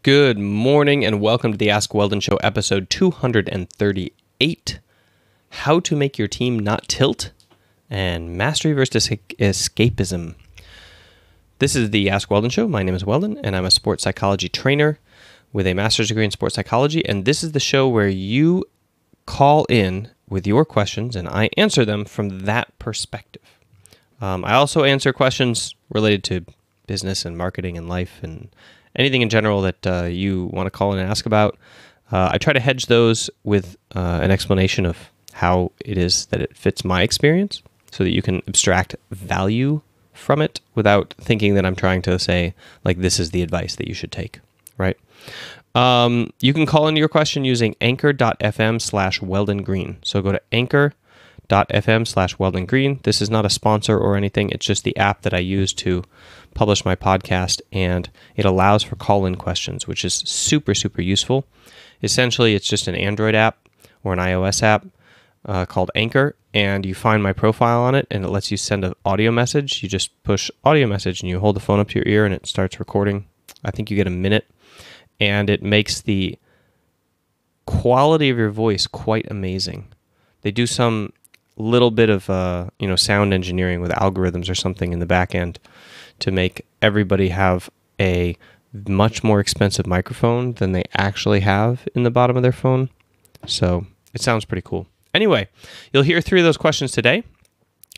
Good morning and welcome to the Ask Weldon Show, episode 238. How to make your team not tilt and mastery versus escapism. This is the Ask Weldon Show. My name is Weldon and I'm a sports psychology trainer with a master's degree in sports psychology. And this is the show where you call in with your questions and I answer them from that perspective. I also answer questions related to business and marketing and life and anything in general that you want to call in and ask about. I try to hedge those with an explanation of how it is that it fits my experience so that you can abstract value from it without thinking that I'm trying to say, like, this is the advice that you should take, right? You can call in your question using anchor.fm/Weldon Green. So go to anchor.fm/Weldon Green. This is not a sponsor or anything. It's just the app that I use to publish my podcast, and it allows for call-in questions, which is super, super useful. Essentially, it's just an Android app or an iOS app called Anchor, and you find my profile on it, and it lets you send an audio message. You just push audio message, and you hold the phone up to your ear, and it starts recording. I think you get a minute, and it makes the quality of your voice quite amazing. They do some little bit of sound engineering with algorithms or something in the back end to make everybody have a much more expensive microphone than they actually have in the bottom of their phone. So it sounds pretty cool. Anyway, you'll hear 3 of those questions today,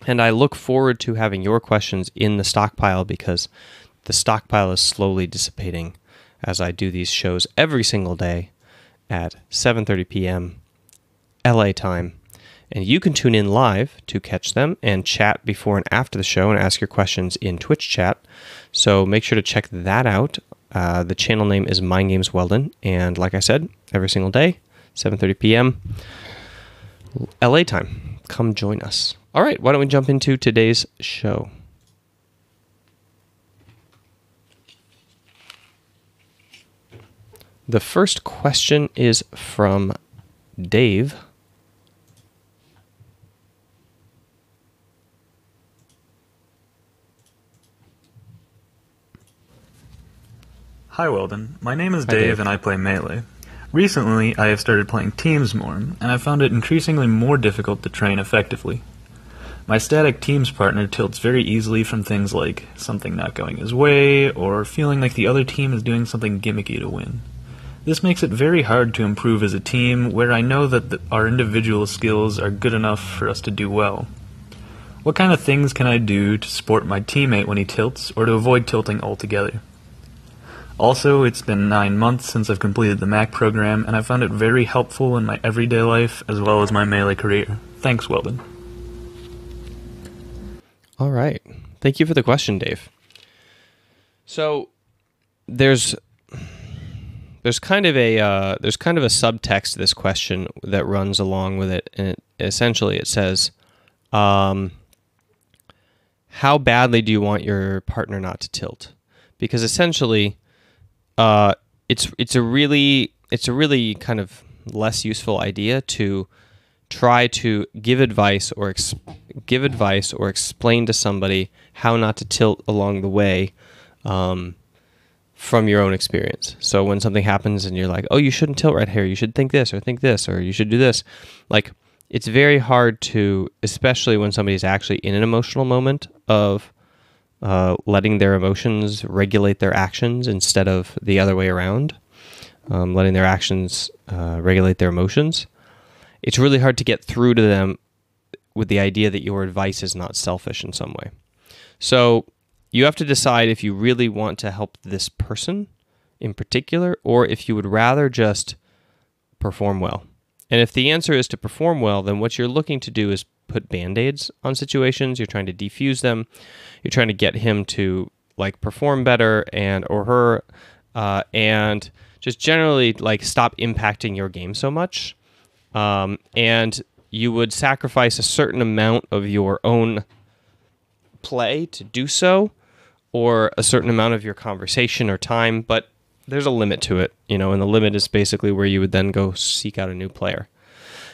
and I look forward to having your questions in the stockpile because the stockpile is slowly dissipating as I do these shows every single day at 7:30 p.m. LA time. And you can tune in live to catch them and chat before and after the show and ask your questions in Twitch chat. So make sure to check that out. The channel name is Mind Games Weldon. And like I said, every single day, 7:30 p.m. LA time. Come join us. All right, why don't we jump into today's show? The first question is from Dave. Hi Weldon, my name is Dave and I play Melee. Recently, I have started playing teams more, and I found it increasingly more difficult to train effectively. My static teams partner tilts very easily from things like something not going his way, or feeling like the other team is doing something gimmicky to win. This makes it very hard to improve as a team, where I know that our individual skills are good enough for us to do well. What kind of things can I do to support my teammate when he tilts, or to avoid tilting altogether? Also, it's been 9 months since I've completed the Mac program, and I found it very helpful in my everyday life as well as my Melee career. Thanks, Weldon. All right. Thank you for the question, Dave. So there's kind of a subtext to this question that runs along with it, and essentially it says, how badly do you want your partner not to tilt? Because essentially, it's a really kind of less useful idea to try to give advice or explain to somebody how not to tilt along the way from your own experience. So when something happens and you're like, oh, you shouldn't tilt right here, you should think this, or you should do this. Like, it's very hard to, especially when somebody's actually in an emotional moment of letting their emotions regulate their actions instead of the other way around, letting their actions regulate their emotions. It's really hard to get through to them with the idea that your advice is not selfish in some way. So you have to decide if you really want to help this person in particular, or if you would rather just perform well. And if the answer is to perform well, then what you're looking to do is put band-aids on situations. You're trying to defuse them. You're trying to get him to perform better or her, and just generally stop impacting your game so much. And you would sacrifice a certain amount of your own play to do so, or a certain amount of your conversation or time, but there's a limit to it, and the limit is basically where you would then go seek out a new player.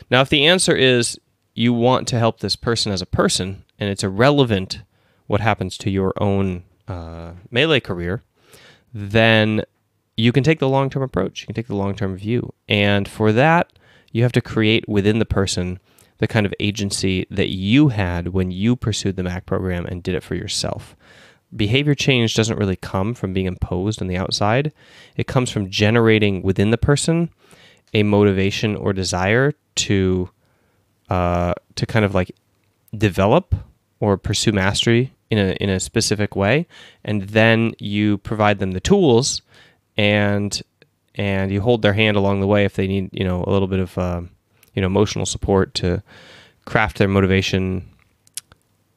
Now, if the answer is you want to help this person as a person, and it's irrelevant what happens to your own Melee career, then you can take the long-term approach. You can take the long-term view. And for that, you have to create within the person the kind of agency that you had when you pursued the MAC program and did it for yourself. Behavior change doesn't really come from being imposed on the outside. It comes from generating within the person a motivation or desire to kind of like develop or pursue mastery in a specific way, and then you provide them the tools and you hold their hand along the way if they need a little bit of emotional support to craft their motivation,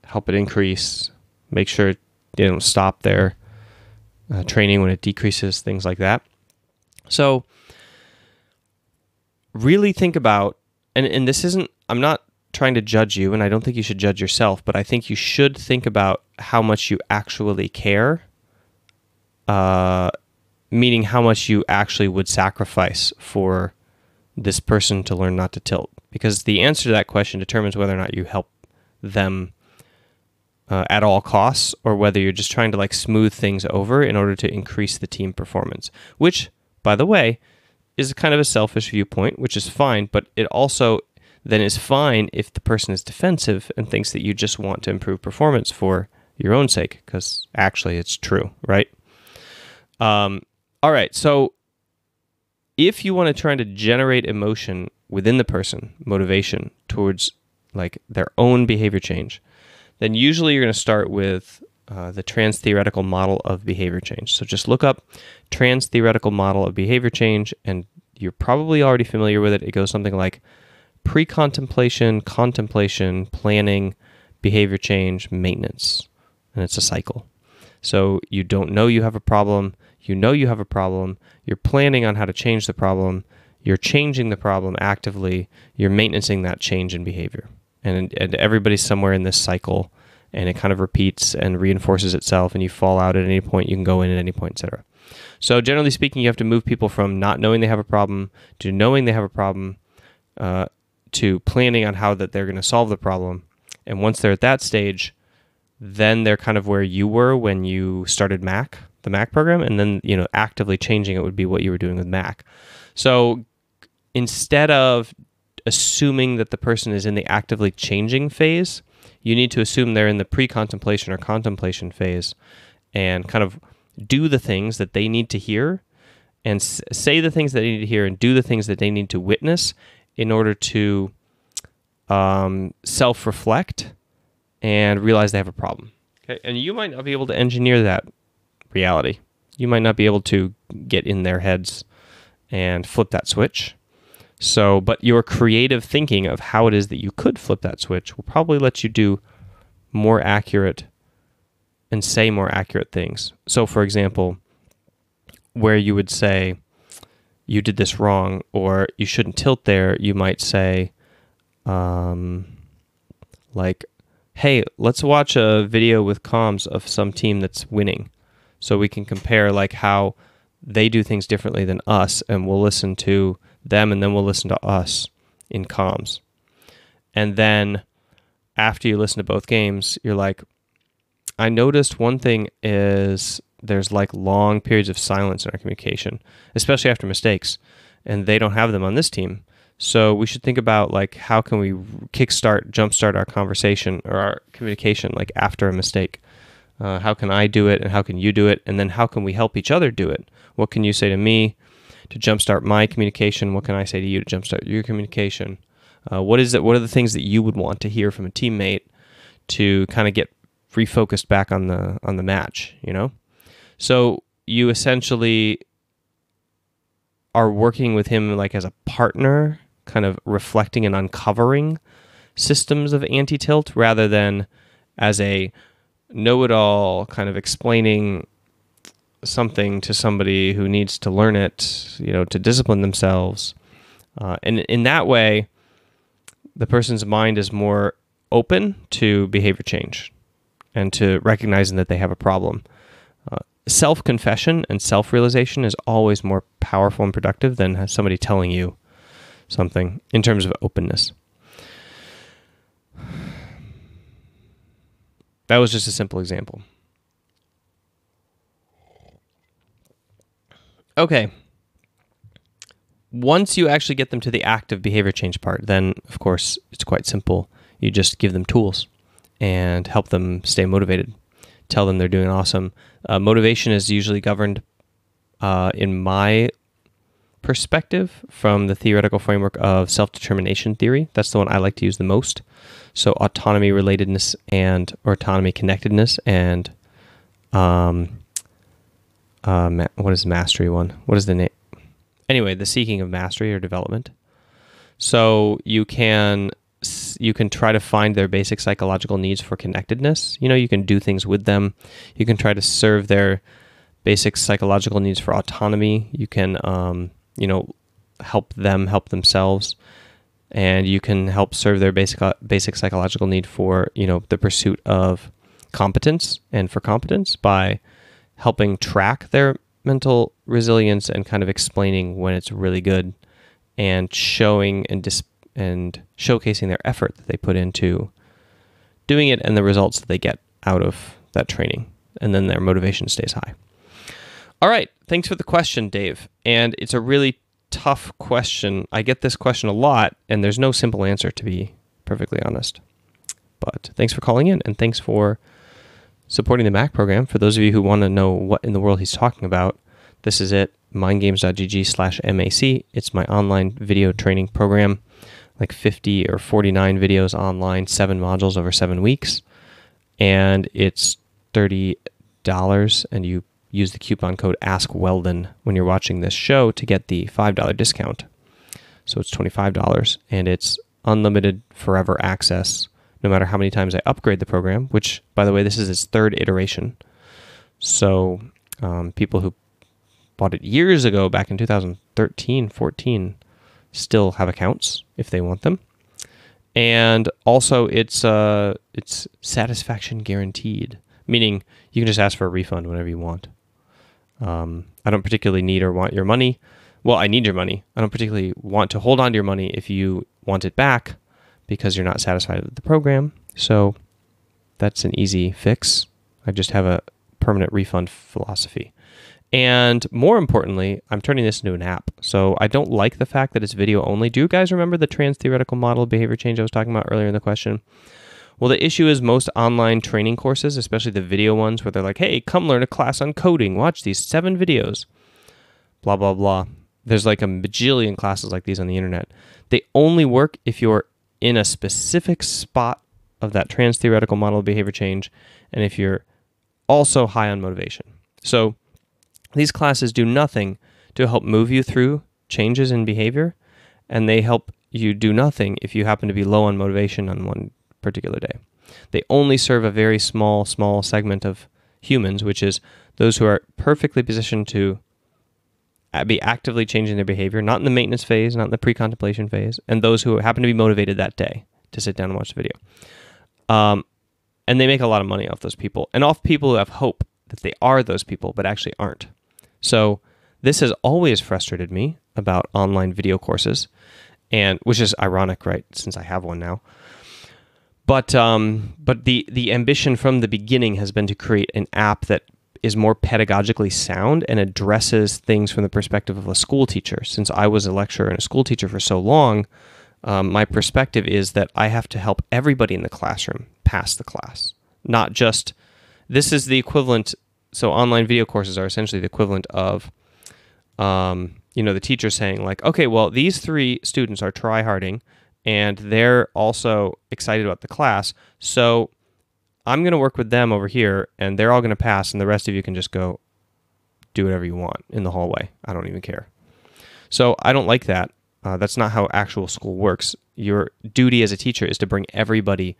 help it increase, make sure they don't stop their training when it decreases, things like that. So really think about, and this isn't, I'm not trying to judge you, and I don't think you should judge yourself, but I think you should think about how much you actually care, meaning how much you actually would sacrifice for this person to learn not to tilt. Because the answer to that question determines whether or not you help them at all costs, or whether you're just trying to like smooth things over in order to increase the team performance, which, by the way, is kind of a selfish viewpoint, which is fine, but it also then is fine if the person is defensive and thinks that you just want to improve performance for your own sake, because actually it's true, right? All right, so if you want to try to generate emotion within the person, motivation towards like their own behavior change, then usually you're going to start with the trans-theoretical model of behavior change. So just look up trans-theoretical model of behavior change, and you're probably already familiar with it. It goes something like pre-contemplation, contemplation, planning, behavior change, maintenance, and it's a cycle. So you don't know you have a problem, you know you have a problem, you're planning on how to change the problem, you're changing the problem actively, you're maintaining that change in behavior. And everybody's somewhere in this cycle, and it kind of repeats and reinforces itself, and you fall out at any point, you can go in at any point, etc. So generally speaking, you have to move people from not knowing they have a problem to knowing they have a problem, to planning on how that they're going to solve the problem. And once they're at that stage, then they're kind of where you were when you started the MAC program, and then actively changing it would be what you were doing with MAC. So instead of assuming that the person is in the actively changing phase, you need to assume they're in the pre-contemplation or contemplation phase, and kind of do the things that they need to hear, and say the things that they need to hear, and do the things that they need to witness in order to self-reflect and realize they have a problem. Okay, and you might not be able to engineer that reality. You might not be able to get in their heads and flip that switch. So, but your creative thinking of how it is that you could flip that switch will probably let you do more accurate and say more accurate things. So, for example, where you would say, you did this wrong, or you shouldn't tilt there, you might say, like, hey, let's watch a video with comms of some team that's winning, so we can compare like how they do things differently than us, and we'll listen to them, and then we'll listen to us in comms. And then after you listen to both games, you're like, I noticed one thing is there's like long periods of silence in our communication, especially after mistakes, and they don't have them on this team. So we should think about like, how can we jumpstart our conversation or our communication like after a mistake? How can I do it, and how can you do it? And then how can we help each other do it? What can you say to me to jumpstart my communication? What can I say to you to jumpstart your communication? What is it? What are the things that you would want to hear from a teammate to kind of get refocused back on the match? So you essentially are working with him like as a partner, kind of reflecting and uncovering systems of anti-tilt, rather than as a know-it-all kind of explaining something to somebody who needs to learn it, to discipline themselves. And in that way, the person's mind is more open to behavior change and to recognizing that they have a problem. Self-confession and self-realization is always more powerful and productive than somebody telling you something in terms of openness. That was just a simple example. Okay. Once you actually get them to the active behavior change part, then, of course, it's quite simple. You just give them tools and help them stay motivated. Tell them they're doing awesome. Motivation is usually governed, in my perspective, from the theoretical framework of self-determination theory. That's the one I like to use the most. So autonomy relatedness or autonomy connectedness and what is mastery one? What is the name? Anyway, the seeking of mastery or development. So you can try to find their basic psychological needs for connectedness. You can do things with them. You can try to serve their basic psychological needs for autonomy. You can, help them help themselves. And you can help serve their basic psychological need for, the pursuit of competence and for competence by helping track their mental resilience and kind of explaining when it's really good and showing and showcasing their effort that they put into doing it and the results that they get out of that training. And then their motivation stays high. All right. Thanks for the question, Dave. And it's a really tough question. I get this question a lot, and there's no simple answer, to be perfectly honest. But thanks for calling in, and thanks for supporting the Mac program. For those of you who want to know what in the world he's talking about, this is it, mindgames.gg/MAC. It's my online video training program, like 50 or 49 videos online, 7 modules over 7 weeks. And it's $30, and you use the coupon code AskWeldon when you're watching this show to get the $5 discount. So it's $25, and it's unlimited forever access no matter how many times I upgrade the program, which, by the way, this is its 3rd iteration. So people who bought it years ago, back in 2013, 14, still have accounts if they want them. And also it's satisfaction guaranteed, meaning you can just ask for a refund whenever you want. I don't particularly need or want your money. Well, I need your money. I don't particularly want to hold on to your money if you want it back because you're not satisfied with the program. So that's an easy fix. I just have a permanent refund philosophy. And more importantly, I'm turning this into an app. So I don't like the fact that it's video only. Do you guys remember the trans-theoretical model of behavior change I was talking about earlier in the question? Well, the issue is most online training courses, especially the video ones where they're like, hey, come learn a class on coding. Watch these 7 videos. Blah, blah, blah. There's like a bajillion classes like these on the internet. They only work if you're in a specific spot of that trans-theoretical model of behavior change and if you're also high on motivation. So these classes do nothing to help move you through changes in behavior, and they help you do nothing if you happen to be low on motivation on one particular day. They only serve a very small segment of humans, which is those who are perfectly positioned to be actively changing their behavior, not in the maintenance phase, not in the pre-contemplation phase, and those who happen to be motivated that day to sit down and watch the video. And they make a lot of money off those people, and off people who have hope that they are those people, but actually aren't. So this has always frustrated me about online video courses, and which is ironic, right, since I have one now. But the ambition from the beginning has been to create an app that is more pedagogically sound and addresses things from the perspective of a school teacher. Since I was a lecturer and a school teacher for so long, my perspective is that I have to help everybody in the classroom pass the class. Not just, this is the equivalent, so online video courses are essentially the equivalent of, the teacher saying like, okay, well, these 3 students are try-harding and they're also excited about the class, so I'm going to work with them over here, and they're all going to pass, and the rest of you can just go do whatever you want in the hallway. I don't even care. So I don't like that. That's not how actual school works. Your duty as a teacher is to bring everybody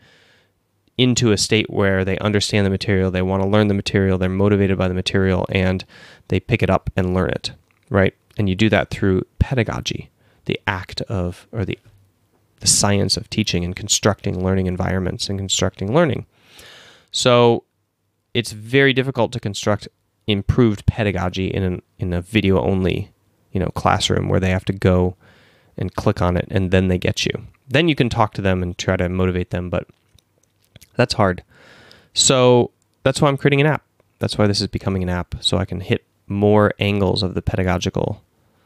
into a state where they understand the material, they want to learn the material, they're motivated by the material, and they pick it up and learn it, right? And you do that through pedagogy, the act of, or the science of teaching and constructing learning environments and constructing learning. So it's very difficult to construct improved pedagogy in a video-only, classroom where they have to go and click on it and then they get you. Then you can talk to them and try to motivate them, but that's hard. So that's why I'm creating an app. That's why this is becoming an app, so I can hit more angles of the pedagogical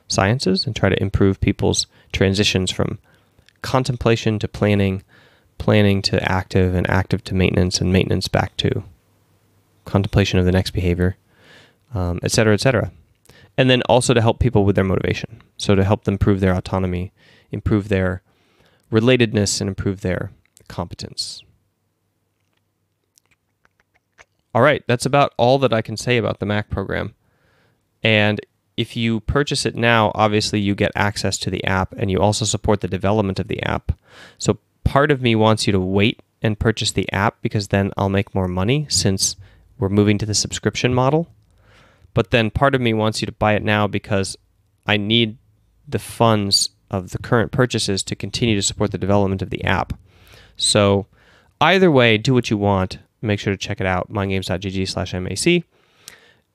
sciences and try to improve people's transitions from contemplation to planning, planning to active, and active to maintenance, and maintenance back to contemplation of the next behavior, et cetera, et cetera. And then also to help people with their motivation. So to help them improve their autonomy, improve their relatedness, and improve their competence. All right, that's about all that I can say about the Mac program. And if you purchase it now, obviously you get access to the app, and you also support the development of the app. So part of me wants you to wait and purchase the app, because then I'll make more money since we're moving to the subscription model. But then part of me wants you to buy it now because I need the funds of the current purchases to continue to support the development of the app. So either way, do what you want. Make sure to check it out, mindgames.gg/MAC.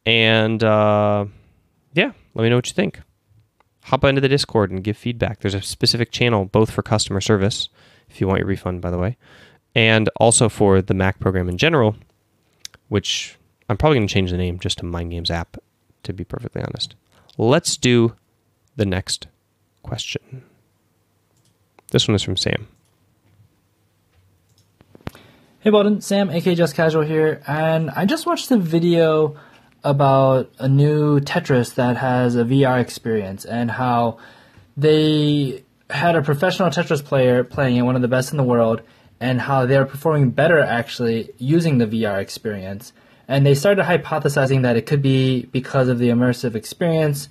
And yeah, let me know what you think. Hop into the Discord and give feedback. There's a specific channel both for customer service, if you want your refund, by the way, and also for the Mac program in general, which I'm probably going to change the name just to Mind Games app, to be perfectly honest. Let's do the next question. This one is from Sam. Hey Weldon, Sam, aka Just Casual here, and I just watched a video about a new Tetris that has a VR experience, and how they had a professional Tetris player playing it, one of the best in the world, and how they're performing better actually using the VR experience. And they started hypothesizing that it could be because of the immersive experience,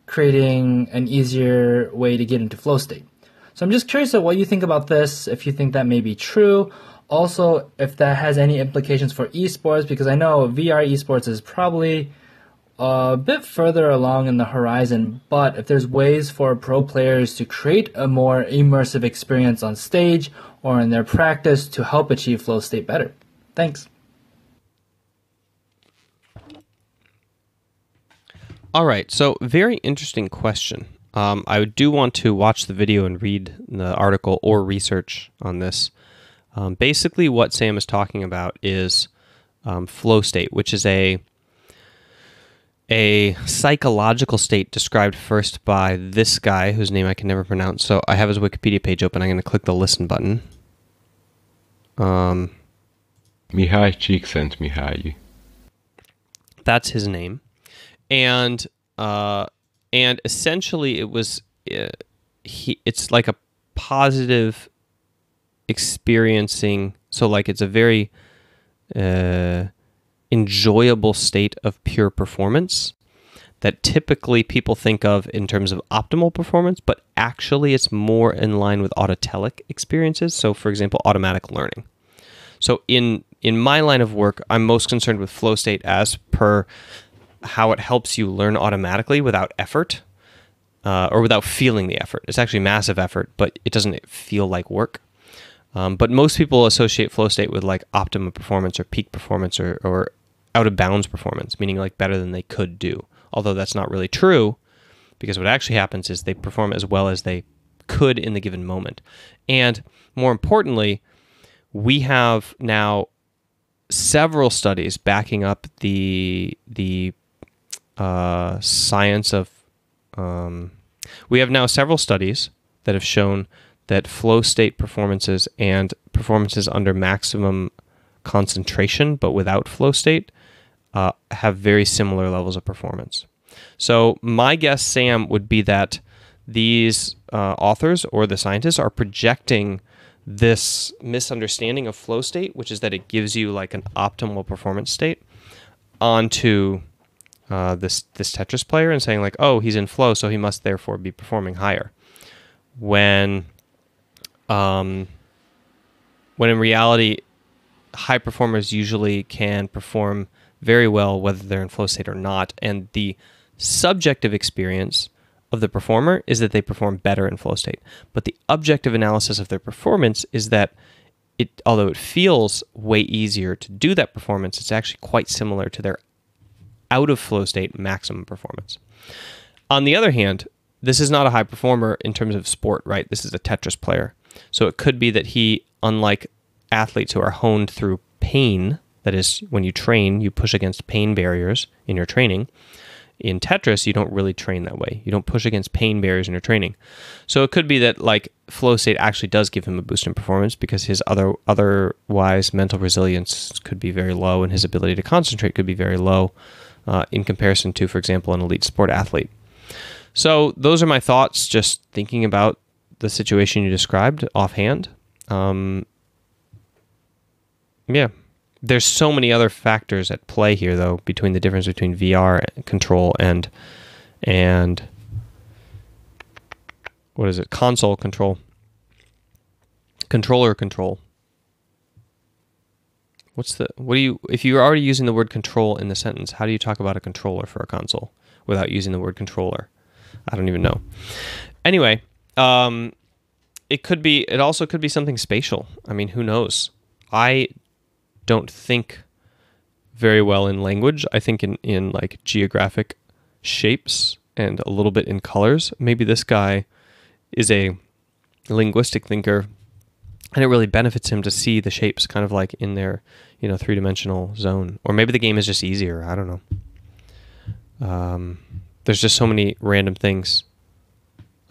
creating an easier way to get into flow state. So I'm just curious what you think about this, if you think that may be true. Also, if that has any implications for esports, because I know VR esports is probably a bit further along in the horizon, but if there's ways for pro players to create a more immersive experience on stage or in their practice to help achieve flow state better. Thanks. All right, so very interesting question. I do want to watch the video and read the article or research on this. Basically, what Sam is talking about is flow state, which is a psychological state described first by this guy, whose name I can never pronounce. So I have his Wikipedia page open. I'm going to click the listen button. Mihai Csikszentmihalyi. That's his name. And essentially it was it's like a positive experiencing, so like it's a very enjoyable state of pure performance that typically people think of in terms of optimal performance, but actually it's more in line with autotelic experiences. So for example, automatic learning. So in my line of work, I'm most concerned with flow state as per how it helps you learn automatically without effort, or without feeling the effort. It's actually massive effort, but it doesn't feel like work. But most people associate flow state with like optimum performance or peak performance or out of bounds performance, meaning like better than they could do. Although that's not really true, because what actually happens is they perform as well as they could in the given moment. And more importantly, we have now several studies backing up the science of we have now several studies that have shown that flow state performances and performances under maximum concentration but without flow state have very similar levels of performance. So my guess, Sam, would be that these authors or the scientists are projecting this misunderstanding of flow state, which is that it gives you like an optimal performance state, onto this Tetris player and saying like, oh, he's in flow, so he must therefore be performing higher. When in reality, high performers usually can perform very well whether they're in flow state or not, and the subjective experience of the performer is that they perform better in flow state. But the objective analysis of their performance is that although it feels way easier to do that performance, it's actually quite similar to their out of flow state maximum performance. On the other hand, this is not a high performer in terms of sport, right? This is a Tetris player. So it could be that he, unlike athletes who are honed through pain, that is, when you train, you push against pain barriers in your training. In Tetris, you don't really train that way. You don't push against pain barriers in your training. So it could be that like flow state actually does give him a boost in performance because his otherwise mental resilience could be very low and his ability to concentrate could be very low in comparison to, for example, an elite sport athlete. So those are my thoughts, just thinking about the situation you described offhand. Yeah. There's so many other factors at play here, though, between the difference between VR control and what is it? Console control. Controller control. If you're already using the word control in the sentence, how do you talk about a controller for a console without using the word controller? I don't even know. Anyway, it also could be something spatial. I mean, who knows? I don't think very well in language. I think in like geographic shapes and a little bit in colors. Maybe this guy is a linguistic thinker and it really benefits him to see the shapes kind of like in their, three-dimensional zone. Or maybe the game is just easier. I don't know. There's just so many random things.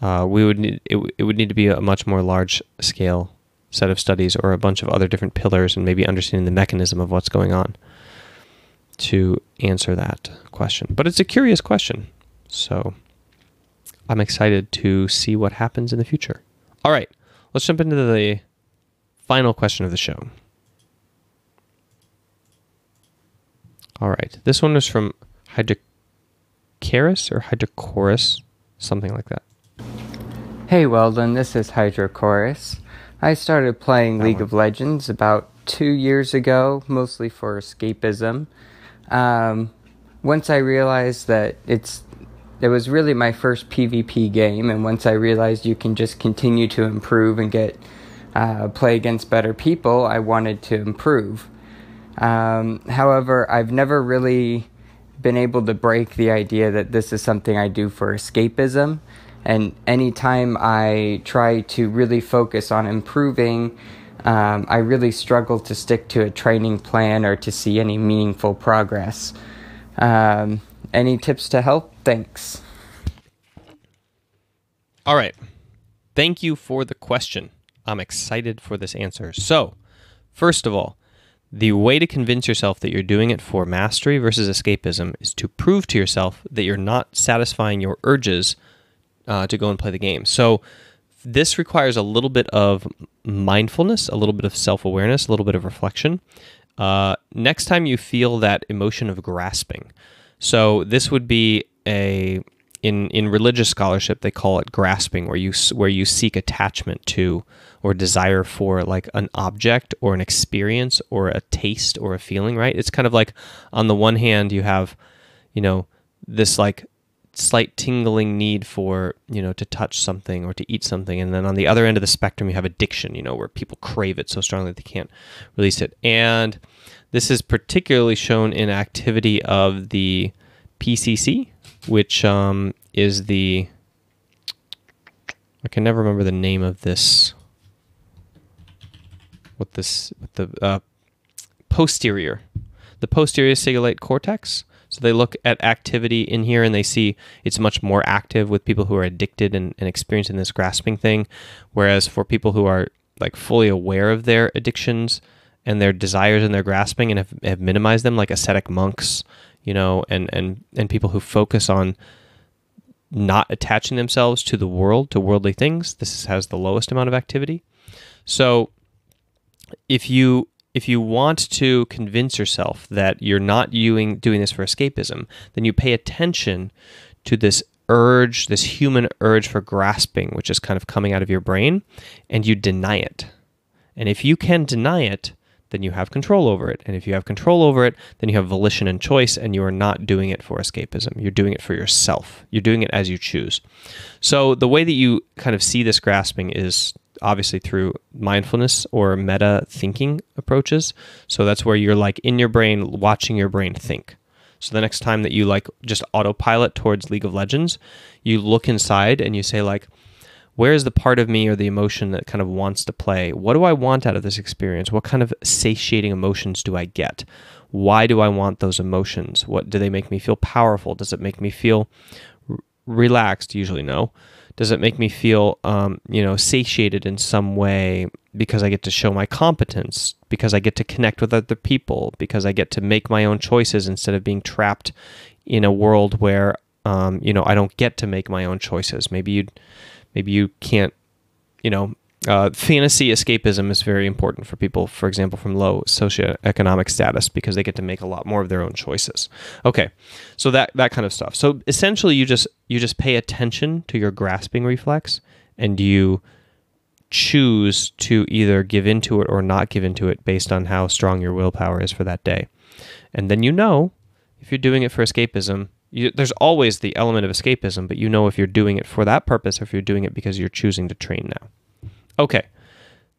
It would need to be a much more large scale set of studies or a bunch of other different pillars and maybe understanding the mechanism of what's going on to answer that question. But it's a curious question, so I'm excited to see what happens in the future. All right, let's jump into the final question of the show. All right, this one is from Hydrocharis or Hydrochorus, something like that. Hey Weldon, this is Hydrochorus. I started playing League of Legends about 2 years ago, mostly for escapism. Once I realized that it was really my first PvP game, and once I realized you can just continue to improve and play against better people, I wanted to improve. However, I've never really been able to break the idea that this is something I do for escapism. And anytime I try to really focus on improving, I really struggle to stick to a training plan or to see any meaningful progress. Any tips to help? Thanks. All right. Thank you for the question. I'm excited for this answer. So, first of all, the way to convince yourself that you're doing it for mastery versus escapism is to prove to yourself that you're not satisfying your urges to go and play the game. So this requires a little bit of mindfulness, a little bit of self-awareness, a little bit of reflection. Next time you feel that emotion of grasping. So this would be in religious scholarship, they call it grasping, where you seek attachment to or desire for like an object or an experience or a taste or a feeling, right? It's kind of like on the one hand, you have, this like slight tingling need for, to touch something or to eat something. And then on the other end of the spectrum, you have addiction, where people crave it so strongly that they can't release it. And this is particularly shown in activity of the PCC, which is I can never remember the name of this, the posterior cingulate cortex. So they look at activity in here and they see it's much more active with people who are addicted and experiencing this grasping thing. Whereas for people who are like fully aware of their addictions and their desires and their grasping and have minimized them, like ascetic monks, and people who focus on not attaching themselves to the world, to worldly things, this has the lowest amount of activity. So if you want to convince yourself that you're not doing this for escapism, then you pay attention to this urge, this human urge for grasping, which is kind of coming out of your brain, and you deny it. And if you can deny it, then you have control over it. And if you have control over it, then you have volition and choice, and you are not doing it for escapism. You're doing it for yourself. You're doing it as you choose. So the way that you kind of see this grasping is obviously through mindfulness or meta thinking approaches. So that's where you're like in your brain, watching your brain think. So the next time that you like just autopilot towards League of Legends, you look inside and you say like, where is the part of me or the emotion that kind of wants to play? What do I want out of this experience? What kind of satiating emotions do I get? Why do I want those emotions? What do they make me feel powerful? Does it make me feel relaxed? Usually no. Does it make me feel, satiated in some way because I get to show my competence, because I get to connect with other people, because I get to make my own choices instead of being trapped in a world where, I don't get to make my own choices. Maybe you can't, fantasy escapism is very important for people, for example, from low socioeconomic status, because they get to make a lot more of their own choices. Okay, so that kind of stuff. So essentially, you just pay attention to your grasping reflex, and you choose to either give into it or not give into it based on how strong your willpower is for that day. And then if you're doing it for escapism, there's always the element of escapism, but if you're doing it for that purpose or if you're doing it because you're choosing to train now. Okay,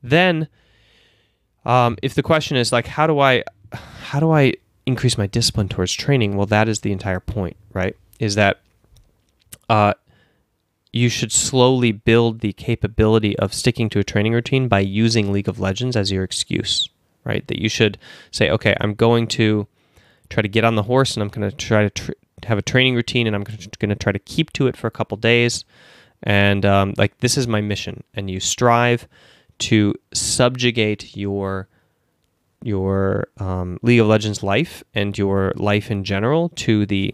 then if the question is like, how do I increase my discipline towards training? Well, that is the entire point, right? Is that you should slowly build the capability of sticking to a training routine by using League of Legends as your excuse, right? That you should say, okay, I'm going to try to get on the horse and I'm going to try to have a training routine and I'm going to try to keep to it for a couple days. And this is my mission, and you strive to subjugate your League of Legends life and your life in general to the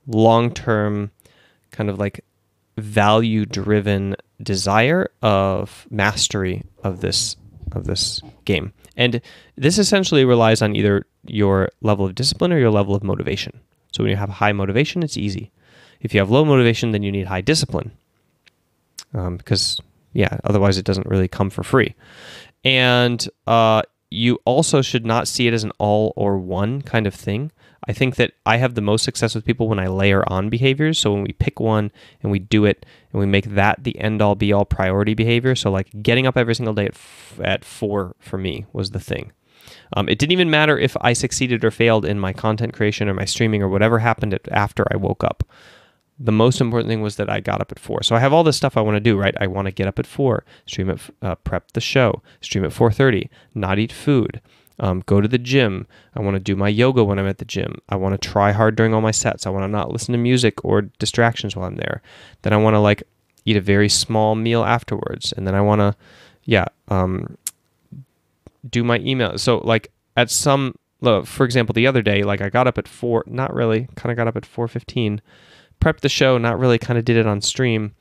long-term kind of like value-driven desire of mastery of this game. And this essentially relies on either your level of discipline or your level of motivation. So when you have high motivation, it's easy. If you have low motivation, then you need high discipline. Because otherwise it doesn't really come for free. And you also should not see it as an all or one kind of thing. I think that I have the most success with people when I layer on behaviors. So when we pick one and we do it and we make that the end all be all priority behavior. So like getting up every single day at 4 for me was the thing. It didn't even matter if I succeeded or failed in my content creation or my streaming or whatever happened after I woke up. The most important thing was that I got up at 4. So I have all this stuff I want to do, right? I want to get up at 4, stream at prep the show, stream at 4:30, not eat food, go to the gym. I want to do my yoga when I'm at the gym. I want to try hard during all my sets. I want to not listen to music or distractions while I'm there. Then I want to eat a very small meal afterwards, and then I want to do my email. So for example, the other day, I got up at 4, not really, kind of got up at 4:15. Prepped the show, not really, kind of did it on stream.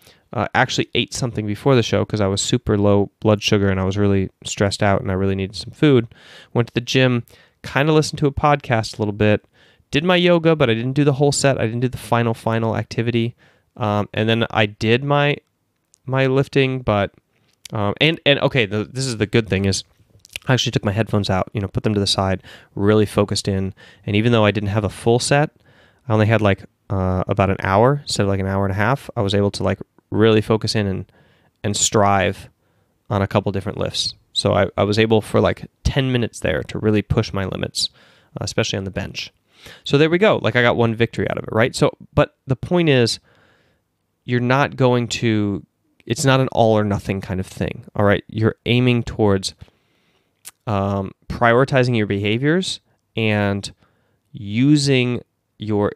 Actually ate something before the show because I was super low blood sugar and I was really stressed out and I really needed some food. Went to the gym, kind of listened to a podcast a little bit. Did my yoga, but I didn't do the whole set. I didn't do the final activity. And then I did my lifting, but okay, this is the good thing is I actually took my headphones out, put them to the side, really focused in. And even though I didn't have a full set, I only had about an hour instead of an hour and a half. I was able to really focus in and strive on a couple different lifts. So I was able for 10 minutes there to really push my limits, especially on the bench. So there we go. I got one victory out of it, right? So, but the point is, it's not an all or nothing kind of thing. All right. You're aiming towards prioritizing your behaviors and using your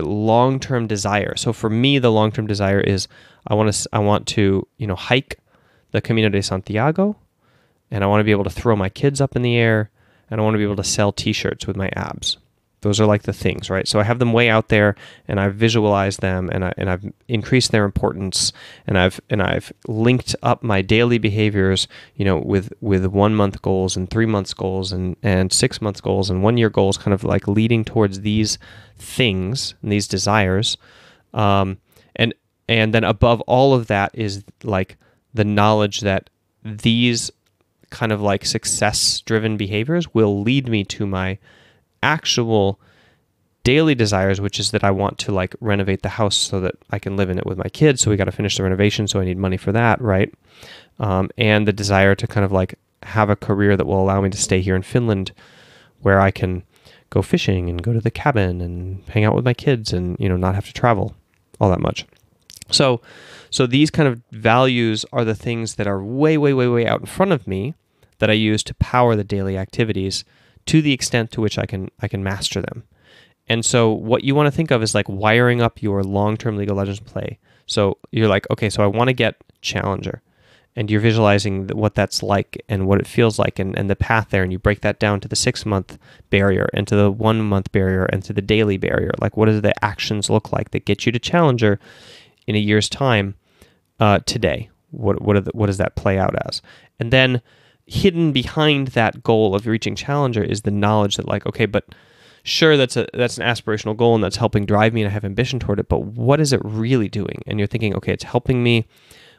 long-term desire. So for me, the long-term desire is I want to hike the Camino de Santiago, and I want to be able to throw my kids up in the air, and I want to be able to sell t-shirts with my abs. Those are the things, right? So I have them way out there, and I've visualized them, and I've increased their importance, and I've linked up my daily behaviors, with 1 month goals and 3 months goals and 6 months goals and 1 year goals, kind of leading towards these things and these desires, and then above all of that is the knowledge that these kind of success-driven behaviors will lead me to my actual daily desires, which is that I want to renovate the house so that I can live in it with my kids. So we got to finish the renovation. So I need money for that. Right. And the desire to kind of have a career that will allow me to stay here in Finland where I can go fishing and go to the cabin and hang out with my kids and, not have to travel all that much. So these kind of values are the things that are way, way, way, way out in front of me that I use to power the daily activities to the extent to which I can master them. And so what you want to think of is like wiring up your long-term League of Legends play. So you're like, okay, so I want to get Challenger. And you're visualizing what that's like and what it feels like and the path there. And you break that down to the 6-month barrier and to the 1-month barrier and to the daily barrier. Like, what do the actions look like that get you to Challenger in a year's time today? What does that play out as? And then hidden behind that goal of reaching Challenger is the knowledge that, like, okay, but sure, that's an aspirational goal and that's helping drive me and I have ambition toward it, but what is it really doing? And you're thinking, okay, it's helping me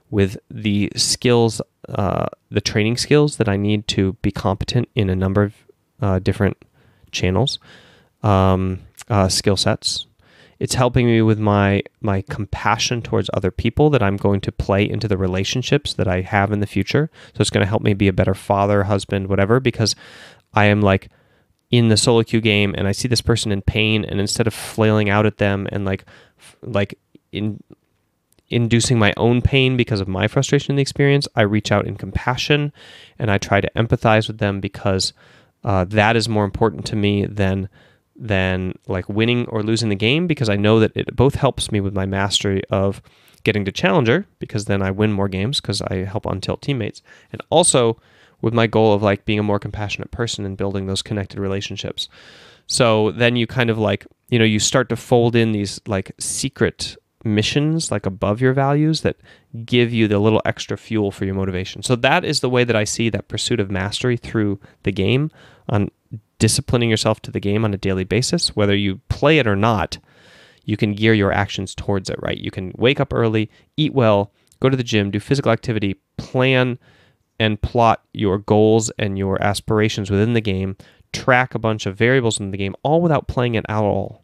with the skills, the training skills that I need to be competent in a number of different channels, skill sets. It's helping me with my compassion towards other people that I'm going to play into the relationships that I have in the future. So it's going to help me be a better father, husband, whatever, because I am like in the solo queue game and I see this person in pain, and instead of flailing out at them and inducing my own pain because of my frustration in the experience, I reach out in compassion and I try to empathize with them because that is more important to me than like winning or losing the game, because I know that it both helps me with my mastery of getting to Challenger, because then I win more games because I help untilt teammates, and also with my goal of like being a more compassionate person and building those connected relationships. So then you kind of like, you start to fold in these like secret missions like above your values that give you the little extra fuel for your motivation. So that is the way that I see that pursuit of mastery through the game, on disciplining yourself to the game on a daily basis. Whether you play it or not, you can gear your actions towards it, right? You can wake up early, eat well, go to the gym, do physical activity, plan and plot your goals and your aspirations within the game, track a bunch of variables in the game, all without playing it at all.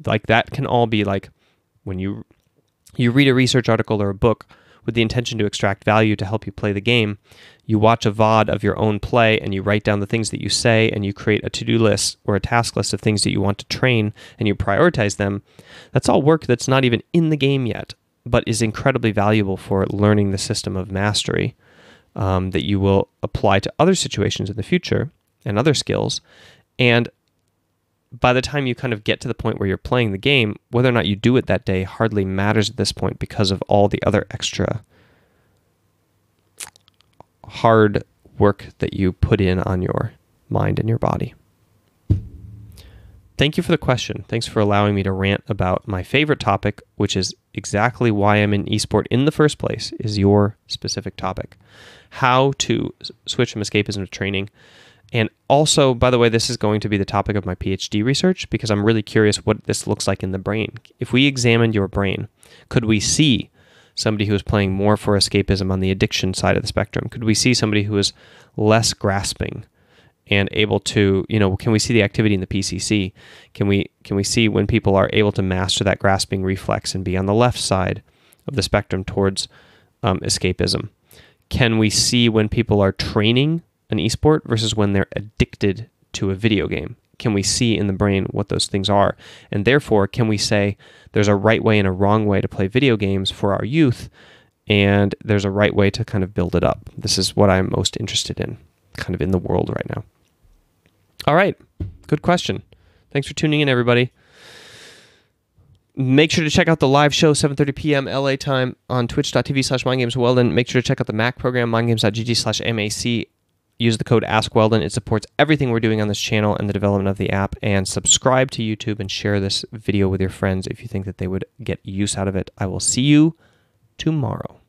Like that can all be like when you read a research article or a book with the intention to extract value to help you play the game, you watch a VOD of your own play and you write down the things that you say and you create a to-do list or a task list of things that you want to train and you prioritize them. That's all work that's not even in the game yet, but is incredibly valuable for learning the system of mastery that you will apply to other situations in the future and other skills. And by the time you kind of get to the point where you're playing the game, whether or not you do it that day hardly matters at this point because of all the other extra hard work that you put in on your mind and your body. Thank you for the question. Thanks for allowing me to rant about my favorite topic, which is exactly why I'm in esport in the first place, is your specific topic. How to switch from escapism to training. And also, by the way, this is going to be the topic of my PhD research because I'm really curious what this looks like in the brain. If we examined your brain, could we see somebody who is playing more for escapism on the addiction side of the spectrum? Could we see somebody who is less grasping and able to, can we see the activity in the PCC? Can we see when people are able to master that grasping reflex and be on the left side of the spectrum towards escapism? Can we see when people are training an esport versus when they're addicted to a video game? Can we see in the brain what those things are? And therefore, can we say there's a right way and a wrong way to play video games for our youth, and there's a right way to kind of build it up? This is what I'm most interested in, kind of in the world right now. All right, good question. Thanks for tuning in, everybody. Make sure to check out the live show, 7:30 p.m. LA time on twitch.tv/mindgamesweldon. Make sure to check out the Mac program, mindgames.gg/MAC. Use the code AskWeldon. It supports everything we're doing on this channel and the development of the app. And subscribe to YouTube and share this video with your friends if you think that they would get use out of it. I will see you tomorrow.